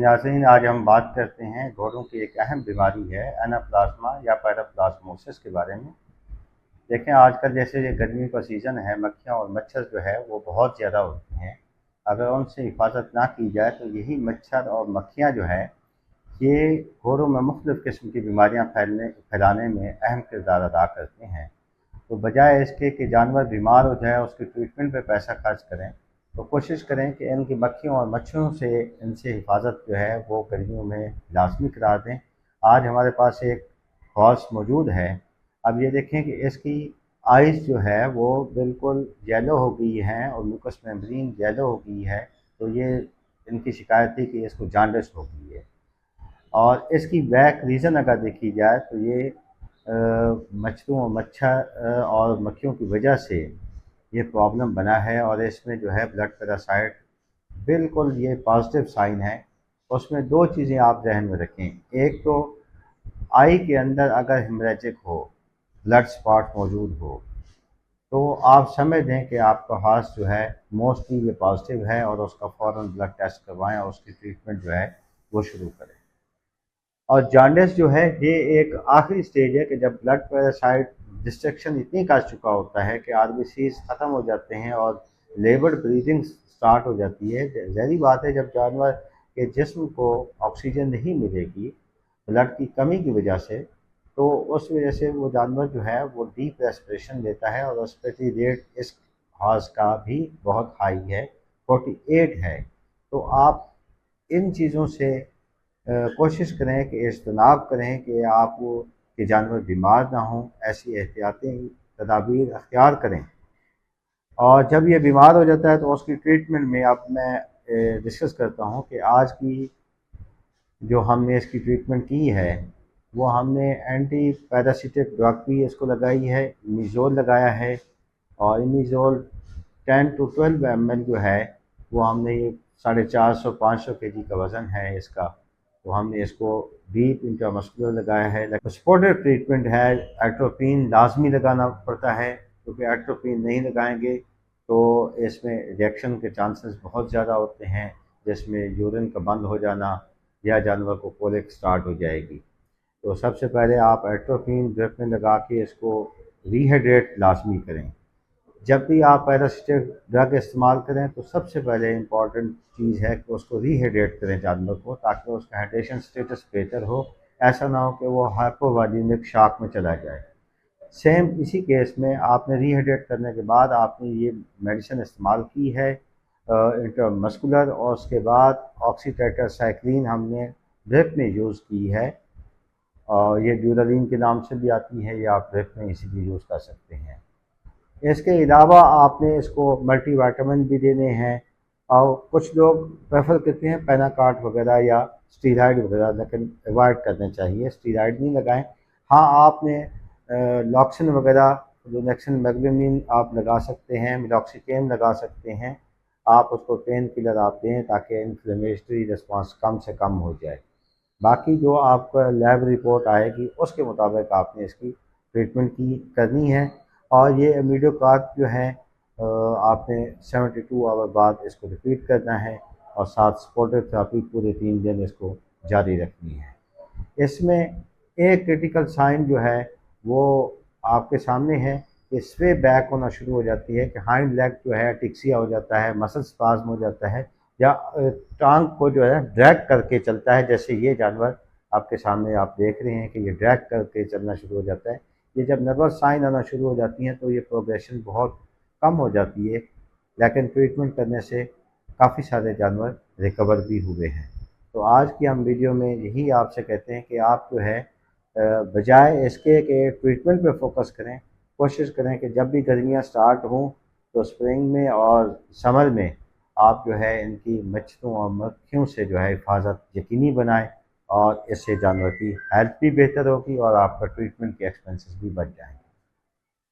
नाज़रीन, आज हम बात करते हैं घोड़ों की एक अहम बीमारी है एनाप्लाज्मा या पैराप्लाज्मोसिस के बारे में। देखें, आजकल जैसे ये गर्मी का सीज़न है, मक्खियाँ और मच्छर जो है वो बहुत ज़्यादा होते हैं। अगर उनसे हिफाजत ना की जाए तो यही मच्छर और मक्खियाँ जो है ये घोड़ों में मुख्तलिफ़ किस्म की बीमारियाँ फैलाने में अहम किरदार अदा करते हैं। तो बजाय इसके कि जानवर बीमार हो जाए उसके ट्रीटमेंट पे पैसा खर्च करें, तो कोशिश करें कि इनकी मक्खियों और मच्छरों से इनसे हिफाजत जो है वो गर्मियों में लाजमी करार दें। आज हमारे पास एक हॉर्स मौजूद है। अब ये देखें कि इसकी आइज़ जो है वो बिल्कुल येलो हो गई हैं और म्यूकस मेम्ब्रेन येलो हो गई है। तो ये इनकी शिकायत थी कि इसको जॉन्डिस हो गई है। और इसकी बैक रीज़न अगर देखी जाए तो ये मच्छरों और मच्छर और मक्खियों की वजह से ये प्रॉब्लम बना है। और इसमें जो है ब्लड पैरासाइट बिल्कुल ये पॉजिटिव साइन है। उसमें दो चीज़ें आप जहन में रखें। एक तो आई के अंदर अगर हेमरेजिक हो, ब्लड स्पॉट मौजूद हो, तो आप समझ दें कि आपका हॉर्स जो है मोस्टली ये पॉजिटिव है और उसका फ़ौरन ब्लड टेस्ट करवाएं और उसकी ट्रीटमेंट जो है वो शुरू करें। और जॉन्डिस जो है ये एक आखिरी स्टेज है कि जब ब्लड पैरासाइट डिस्ट्रक्शन इतनी कर चुका होता है कि आरबीसीज ख़त्म हो जाते हैं और लेबर्ड ब्रीदिंग स्टार्ट हो जाती है। ज़ाहिर बात है, जब जानवर के जिस्म को ऑक्सीजन नहीं मिलेगी ब्लड की कमी की वजह से, तो उस वजह से वो जानवर जो है वो डीप रेस्पिरेशन लेता है और रेस्पिरेटरी रेट इस हॉर्स का भी बहुत हाई है, 48 है। तो आप इन चीज़ों से कोशिश करें कि इज्तनाब करें कि आप वो कि जानवर बीमार ना हों, ऐसी एहतियाती तदाबीर अख्तियार करें। और जब ये बीमार हो जाता है तो उसकी ट्रीटमेंट में अब मैं डिस्कस करता हूँ कि आज की जो हमने इसकी ट्रीटमेंट की है वो हमने एंटी पैरासिटिक ड्रग भी इसको लगाई है, इमीज़ोल लगाया है। और इमीज़ोल 10 to 12 ml जो है वो हमने ये 450-500 kg का वज़न है इसका, तो हमने इसको डीप इंट्रामस्कुलर लगाया है। लेकिन सपोर्टिव ट्रीटमेंट है, एट्रोपिन लाजमी लगाना पड़ता है, क्योंकि एट्रोपिन नहीं लगाएंगे तो इसमें रिएक्शन के चांसेस बहुत ज़्यादा होते हैं, जिसमें यूरिन का बंद हो जाना या जानवर को कोलिक स्टार्ट हो जाएगी। तो सबसे पहले आप एट्रोपिन ड्रिप में लगा के इसको रीहाइड्रेट लाजमी करें। जब भी आप पैरासिटिक ड्रग इस्तेमाल करें तो सबसे पहले इम्पॉर्टेंट चीज़ है कि उसको रीहाइड्रेट करें जानवर को, ताकि उसका हाइड्रेशन स्टेटस बेहतर हो। ऐसा ना हो कि वो हाइपोवॉल्यूमिक शॉक में चला जाए। सेम इसी केस में आपने रीहाइड्रेट करने के बाद आपने ये मेडिसिन इस्तेमाल की है इंट्रामस्कुलर, और उसके बाद ऑक्सीटेट्रासाइक्लिन हमने ड्रिप में यूज़ की है। और ये ड्यूरालीन के नाम से भी आती है, ये आप ड्रिप में इसीलिए यूज़ कर सकते हैं। इसके अलावा आपने इसको मल्टीविटामिन भी देने हैं। और कुछ लोग प्रेफर करते हैं पेनाकार्ट वगैरह या स्टीरॉयड वगैरह, लेकिन अवॉइड करना चाहिए, स्टीरॉयड नहीं लगाएं। हाँ, आपने लॉक्सिन वगैरह, फ्लूनेक्सिन, मैग्नेमिन आप लगा सकते हैं, मिलॉक्सिकेम लगा सकते हैं। आप उसको पेन किलर आप दें ताकि इन्फ्लेमेटरी रिस्पांस कम से कम हो जाए। बाकी जो आपका लैब रिपोर्ट आएगी उसके मुताबिक आपने इसकी ट्रीटमेंट की करनी है। और ये इमीडोकार्प जो है आपने 72 आवर बाद इसको रिपीट करना है और साथ सपोर्टिव थेरेपी पूरे 3 दिन इसको जारी रखनी है। इसमें एक क्रिटिकल साइन जो है वो आपके सामने है कि स्वे बैक होना शुरू हो जाती है, कि हाइंड लेग जो है टिक्सिया हो जाता है, मसल स्पाज्म हो जाता है, या टांग को जो है ड्रैग करके चलता है। जैसे ये जानवर आपके सामने आप देख रहे हैं कि ये ड्रैग करके चलना शुरू हो जाता है। ये जब नर्वस साइन आना शुरू हो जाती हैं तो ये प्रोग्रेशन बहुत कम हो जाती है, लेकिन ट्रीटमेंट करने से काफ़ी सारे जानवर रिकवर भी हुए हैं। तो आज की हम वीडियो में यही आपसे कहते हैं कि आप जो है बजाय इसके कि ट्रीटमेंट पे फोकस करें, कोशिश करें कि जब भी गर्मियाँ स्टार्ट हों तो स्प्रिंग में और समर में आप जो है इनकी मच्छरों और मक्खियों से जो है हिफाजत यकीनी बनाएं, और इससे जानवर की हेल्थ भी बेहतर होगी और आपका ट्रीटमेंट के एक्सपेंसेस भी बच जाएंगे।